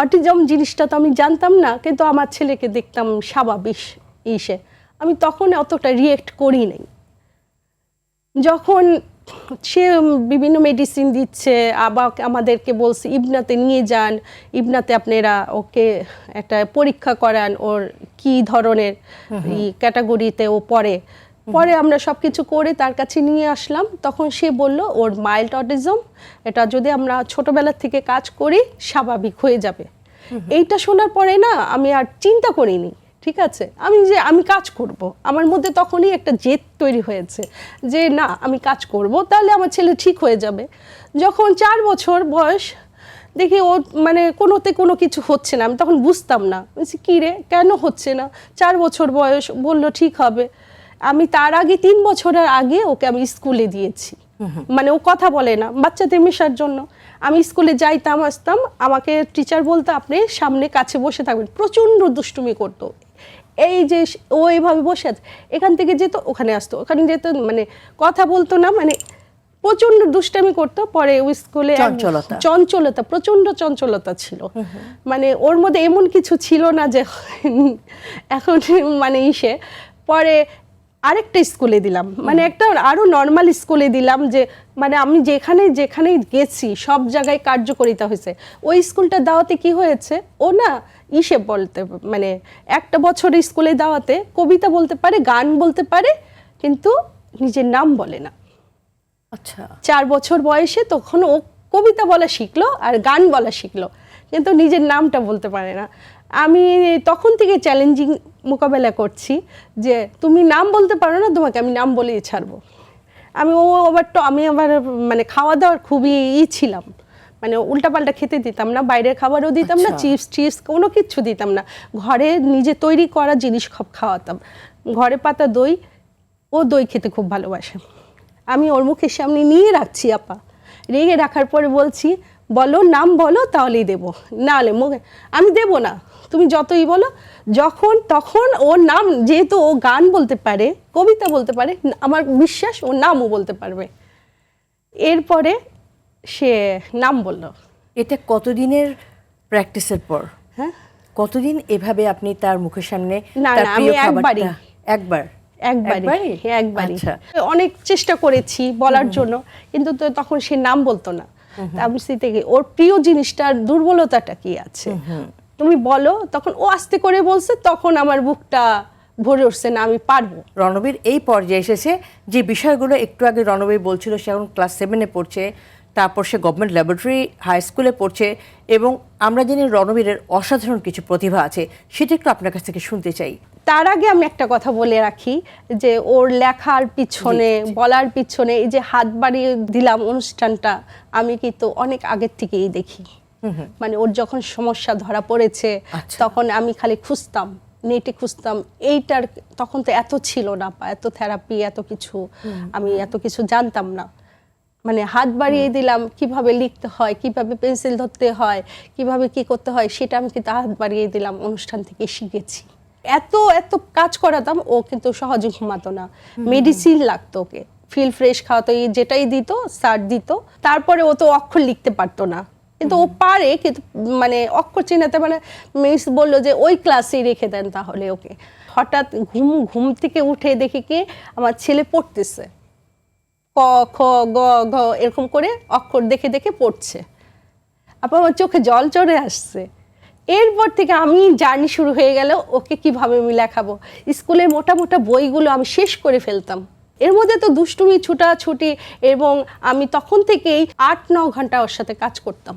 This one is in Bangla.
অটিজম জিনিসটা তো আমি জানতাম না, কিন্তু আমার ছেলেকে দেখতাম স্বাভাবিক ইসে, আমি তখন অতটা রিয়েক্ট করি নাই। যখন সে বিভিন্ন মেডিসিন দিচ্ছে, আবার আমাদেরকে বলছে ইবনাতে নিয়ে যান, ইবনাতে আপনারা ওকে একটা পরীক্ষা করান ওর কি ধরনের ক্যাটাগরিতে ও পড়ে। পরে আমরা সব কিছু করে তার কাছে নিয়ে আসলাম, তখন সে বলল ওর মাইল্ড অটিজম, এটা যদি আমরা ছোটবেলা থেকে কাজ করি স্বাভাবিক হয়ে যাবে। এইটা শোনার পরে না আমি আর চিন্তা করিনি, ঠিক আছে, আমি কাজ করব। আমার মধ্যে তখনই একটা জেদ তৈরি হয়েছে যে না আমি কাজ করব, তাহলে আমার ছেলে ঠিক হয়ে যাবে। যখন 4 বছর বয়স দেখি ও মানে কোনো কিছু হচ্ছে না, আমি তখন বুঝতাম না, বলছি কী রে কেন হচ্ছে না, 4 বছর বয়স, বললো ঠিক হবে। আমি তার আগে 3 বছরের আগে ওকে আমি স্কুলে দিয়েছি, মানে ও কথা বলে না, বাচ্চাদের মেশার জন্য। আমি স্কুলে যাইতাম আসতাম, আমাকে টিচার বলতো আপনি সামনে কাছে বসে থাকবেন, প্রচণ্ড দুষ্টুমি করতো। এই যে ও এইভাবে বসে আছে, এখান থেকে যেত ওখানে আসতো, ওখানে যেত, মানে কথা বলতো না, মানে প্রচণ্ড দুষ্টামি করতো। পরে ওই স্কুলে চঞ্চলতা, প্রচণ্ড চঞ্চলতা ছিল, মানে ওর মধ্যে এমন কিছু ছিল না যে এখন মানে পরে আরেকটা স্কুলে দিলাম, মানে একটা আরো নর্মাল স্কুলে দিলাম, যে মানে আমি যেখানে গেছি সব জায়গায় কার্যকরিতা হয়েছে। ওই স্কুলটা দাওয়াতে কি হয়েছে, ও না বলতে, মানে একটা বছর স্কুলে দাওয়াতে কবিতা বলতে পারে, গান বলতে পারে, কিন্তু নিজের নাম বলে না। আচ্ছা, 4 বছর বয়সে তখন ও কবিতা বলা শিখলো আর গান বলা শিখলো, কিন্তু নিজের নামটা বলতে পারে না। আমি তখন থেকে চ্যালেঞ্জিং মোকাবেলা করছি যে তুমি নাম বলতে পারো না, তোমাকে আমি নাম বলেই ছাড়বো। আমি আবার মানে খাওয়া দাওয়ার খুবই ছিলাম, মানে উল্টাপাল্টা খেতে দিতাম না, বাইরের খাবারও দিতাম না, চিপস কোনো কিছু দিতাম না, ঘরে নিজে তৈরি করা জিনিস খাওয়াতাম। ঘরে পাতা দই, ও দই খেতে খুব ভালোবাসে। আমি ওর মুখের সামনে নিয়ে রাখছি আপা, রেগে রাখার পরে বলছি বলো নাম বলো তাহলেই দেবো, নাহলে মুখে আমি দেবো না, তুমি যতই বলো। তখন ওর নাম, যেহেতু ও গান বলতে পারে, কবিতা বলতে পারে, আমার বিশ্বাস ও নামও বলতে পারবে। এরপরে সে নাম বলল। এটা কতদিনের প্র্যাকটিসের পর? হ্যাঁ, কতদিন এভাবে আপনি তার মুখের সামনে? না আমি একবারই অনেক চেষ্টা করেছি বলার জন্য, কিন্তু তখন সে নাম বলতো না। আমি থেকে ওর প্রিয় জিনিসটার দুর্বলতাটা কি আছে তুমি বলো, তখন ও আস্তে করে বলছে, তখন আমার বুকটা ভরে উঠছে, না আমি পারবো। রণবীর এই পর্যায়ে এসেছে যে বিষয়গুলো একটু আগে রণবীর বলছিল, সে এখন ক্লাস 7-এ পড়ছে, তারপর সে গভর্নমেন্ট ল্যাবরেটরি হাই স্কুলে পড়ছে, এবং আমরা জানি রণবীরের অসাধারণ কিছু প্রতিভা আছে, সেটা একটু আপনার কাছ থেকে শুনতে চাই। তার আগে আমি একটা কথা বলে রাখি, যে ওর লেখার পিছনে, বলার পিছনে, এই যে হাত বাড়িয়ে দিলাম অনুষ্ঠানটা, আমি কিন্তু অনেক আগের থেকেই দেখি। মানে ওর যখন সমস্যা ধরা পড়েছে, তখন আমি খালি খুঁজতাম, নেটে খুঁজতাম, এইটার তখন তো এত ছিল না, এত থেরাপি, এত কিছু, আমি এত কিছু জানতাম না। মানে হাত বাড়িয়ে দিলাম, কিভাবে লিখতে হয়, কিভাবে পেন্সিল ধরতে হয়, কিভাবে কি করতে হয়, সেটা আমি কিন্তু হাত বাড়িয়ে দিলাম অনুষ্ঠান থেকে শিখেছি। এত কাজ করাতাম, ও কিন্তু সহজে ঘুমাতো না, মেডিসিন লাগতো ওকে, ফিল ফ্রেশ খাওয়াতো, যেটাই দিত স্যার দিত। তারপরে ও তো অক্ষর লিখতে পারতো না, কিন্তু ও পারে, কিন্তু মানে অক্ষর চিনাতে, মানে মিস বললো যে ওই ক্লাসেই রেখে দেন তাহলে ওকে। হঠাৎ ঘুম থেকে উঠে দেখি কি আমার ছেলে পড়তেছে, ক খ গ ঘ এরকম করে অক্ষর দেখে দেখে পড়ছে, আবার আমার চোখে জল চড়ে আসছে। এরপর থেকে আমি জার্নি শুরু হয়ে গেল, ওকে কিভাবে আমি লেখাবো। স্কুলের মোটা বইগুলো আমি শেষ করে ফেলতাম, এর মধ্যে তো দুষ্টুমি, ছুটাছুটি, এবং আমি তখন থেকেই 8-9 ঘন্টা ওর সাথে কাজ করতাম।